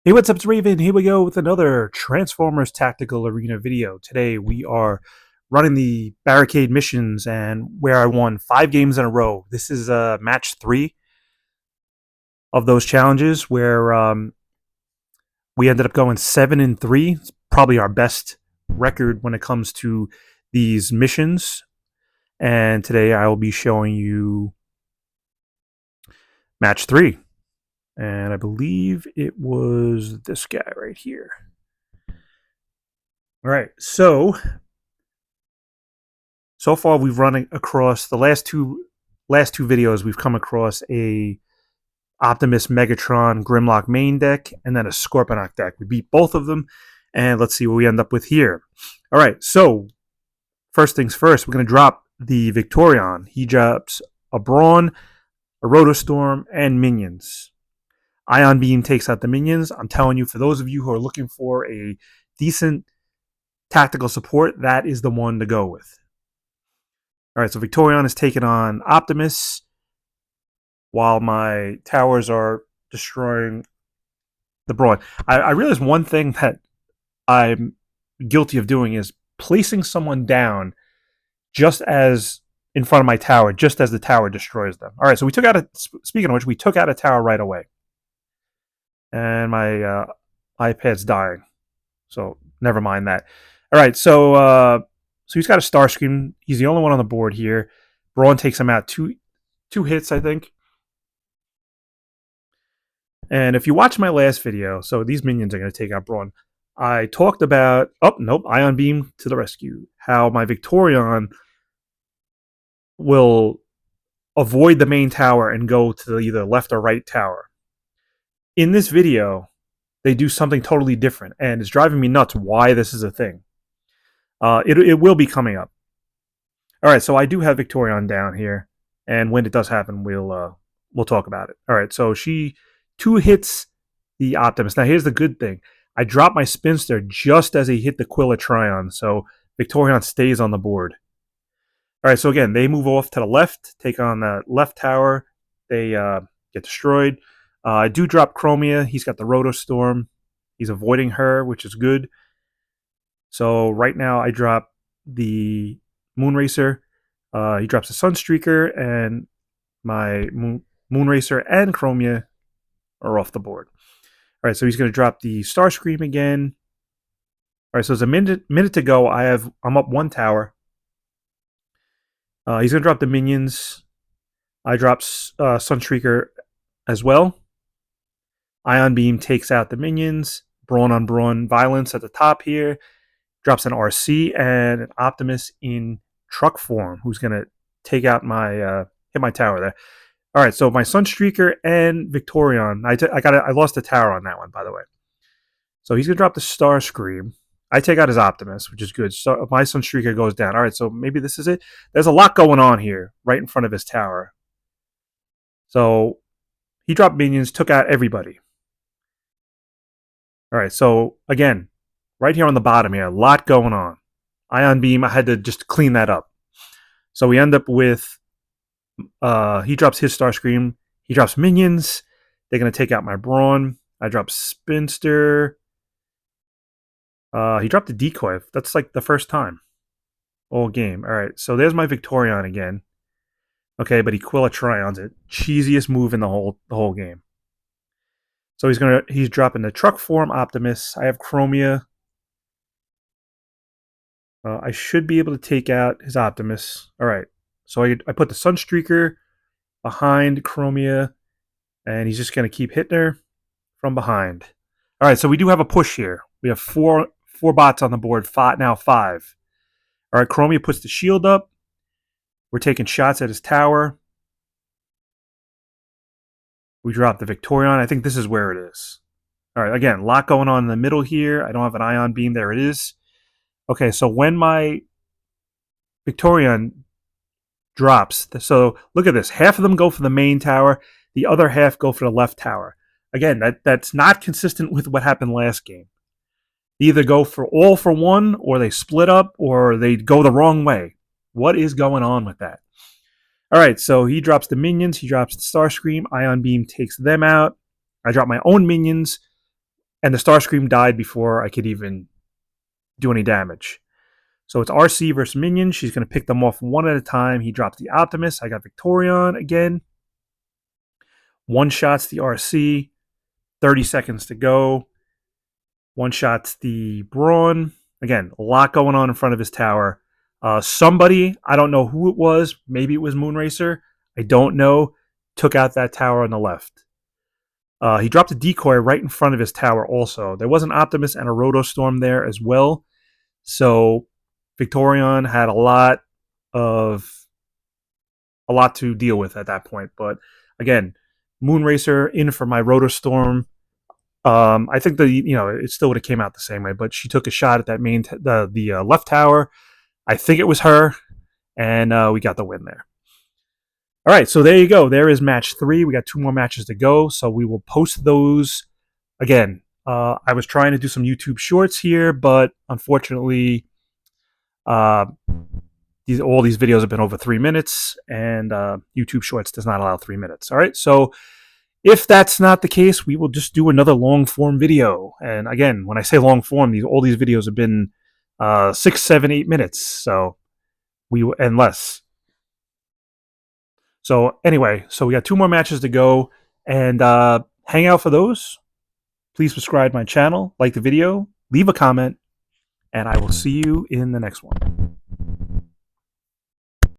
Hey, what's up? It's Raven. Here we go with another Transformers Tactical Arena video. Today we are running the Barricade missions and where I won 5 games in a row. This is match 3 of those challenges where we ended up going 7-3. It's probably our best record when it comes to these missions. And today I will be showing you match 3. And I believe it was this guy right here. All right, so far we've run across the last two videos. We've come across a Optimus Megatron Grimlock main deck and then a Scorponok deck. We beat both of them, and let's see what we end up with here. All right, so first things first, we're going to drop the Victorion. He drops a Brawn, a Rotostorm, and minions. Ion Beam takes out the minions. I'm telling you, for those of you who are looking for a decent tactical support, that is the one to go with. All right, so Victorion is taking on Optimus while my towers are destroying the Brawn. I realize one thing that I'm guilty of doing is placing someone down just as in front of my tower, just as the tower destroys them. All right, so we took out a, speaking of which, we took out a tower right away. And my iPad's dying, so never mind that. All right, so he's got a Starscream. He's the only one on the board here. Brawn takes him out two hits, I think. And if you watch my last video, so these minions are going to take out Brawn. I talked about, oh, nope, Ion Beam to the rescue. How my Victorion will avoid the main tower and go to the either left or right tower. In this video, they do something totally different, and it's driving me nuts why this is a thing. It will be coming up. All right, so I do have Victorion down here, and when it does happen, we'll talk about it. All right, so she 2 hits the Optimus. Now, here's the good thing. I dropped my Spinster just as he hit the Quillitrion, so Victorion stays on the board. All right, so again, they move off to the left, take on the left tower. They get destroyed. I do drop Chromia. He's got the Rotostorm. He's avoiding her, which is good. So right now I drop the Moonracer. He drops the Sunstreaker, and my Moonracer and Chromia are off the board. All right, so he's going to drop the Starscream again. All right, so there's a minute to go. I'm up 1 tower. He's going to drop the minions. I drop Sunstreaker as well. Ion Beam takes out the minions. Brawn on Brawn violence at the top here. Drops an RC and an Optimus in truck form, who's going to take out my hit my tower there. All right, so my Sunstreaker and Victorion. I lost a tower on that one, by the way. So he's going to drop the Starscream. I take out his Optimus, which is good. So my Sunstreaker goes down. All right, so maybe this is it. There's a lot going on here right in front of his tower. So he dropped minions, took out everybody. All right, so again, right here on the bottom here, a lot going on. Ion Beam, I had to just clean that up. So we end up with, he drops his Starscream. He drops minions. They're going to take out my Brawn. I drop Spinster. He dropped the Decoy. That's like the first time all game. All right, so there's my Victorion again. Okay, but he Quillitrions it. Cheesiest move in the whole game. So he's dropping the truck form Optimus. I have Chromia. I should be able to take out his Optimus. All right, so I put the Sunstreaker behind Chromia, and he's just going to keep hitting her from behind. All right, so we do have a push here. We have four bots on the board. Now 5. All right, Chromia puts the shield up. We're taking shots at his tower. We drop the Victorion. I think this is where it is. All right, again, a lot going on in the middle here. I don't have an Ion Beam. There it is. Okay, so when my Victorion drops, so look at this. Half of them go for the main tower. The other half go for the left tower. Again, that's not consistent with what happened last game. They either go for all for one, or they split up, or they go the wrong way. What is going on with that? All right, so he drops the minions. He drops the Starscream. Ion Beam takes them out. I drop my own minions, and the Starscream died before I could even do any damage. So it's RC versus Minion. She's going to pick them off one at a time. He drops the Optimus. I got Victorion again. One shots the RC. 30 seconds to go. One shots the Brawn. Again, a lot going on in front of his tower. Somebody, I don't know who it was. Maybe it was Moonracer. I don't know. Took out that tower on the left. He dropped a decoy right in front of his tower also. There was an Optimus and a Rotostorm there as well. So Victorion had a lot to deal with at that point. But again, Moonracer in for my Rotostorm. I think it still would have came out the same way, but she took a shot at that the left tower. I think it was her, and we got the win there. All right, so there you go. There is match 3. We got 2 more matches to go, so we will post those again. I was trying to do some YouTube shorts here, but unfortunately, all these videos have been over 3 minutes, and YouTube Shorts does not allow 3 minutes. All right, so if that's not the case, we will just do another long form video. And again, when I say long form, all these videos have been 6, 7, 8 minutes, so and less. So anyway, so we got 2 more matches to go, and hang out for those. Please subscribe to my channel, like the video, leave a comment, and I will see you in the next one.